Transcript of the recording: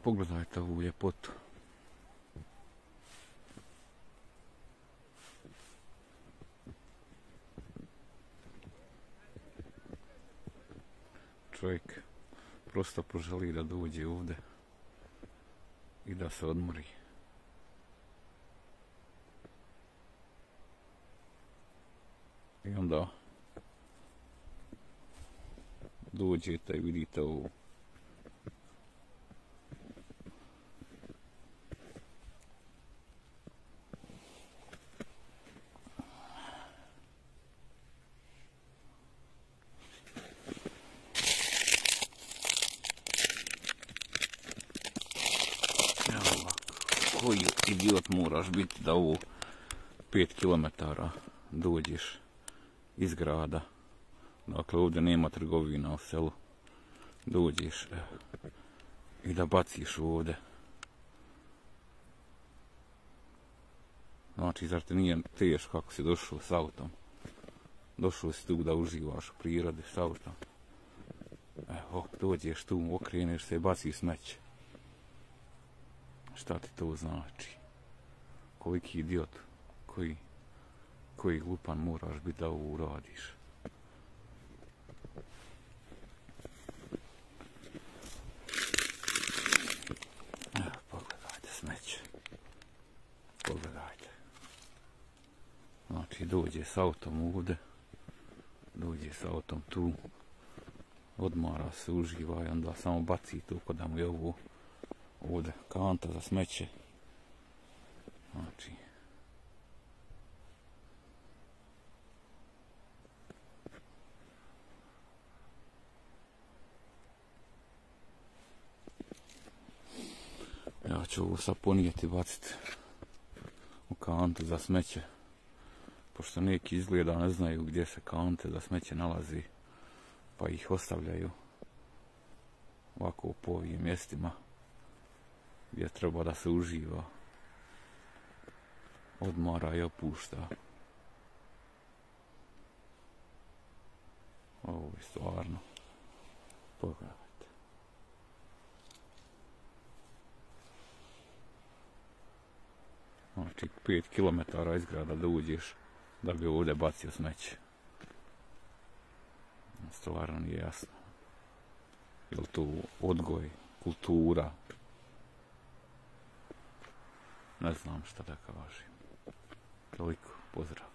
Pogledajte ovu ljepotu. Čovjek prosto poželi da dođe ovdje i da se odmori. I onda dođete i vidite ovo. Koji idiot moraš biti da ovo 5 km dođeš iz grada. Dakle, ovdje nema trgovina u selu. Dođeš i da baciš ovdje. Znači, zar ti nije teško kako si došao s autom? Došao si tu da uživaš u prirodi s autom. Evo, dođeš tu, okreneš se i baciš smeće. Šta ti to znači? Koliki idiot, koji glupan moraš biti da ovo uradiš? Evo, pogledajte smeće. Pogledajte. Znači, dođe s autom ovdje, dođe s autom tu, odmara se, uživa i onda samo baci tu kod da mu je ovo ovdje kanta za smeće. Znači, ja ću ovo sad ponijeti, baciti u kantu za smeće, pošto neki izgleda ne znaju gdje se kante za smeće nalazi, pa ih ostavljaju ovako po ovim mjestima gdje treba da se uživa, odmara i opušta. Ovo je stvarno, pogledajte. Znači 5 km iz grada da uđeš da bi ovdje bacio smeće. Stvarno nije jasno. Je li to odgoj, kultura? Ne znam šta da kažem. Toliko, pozdrav.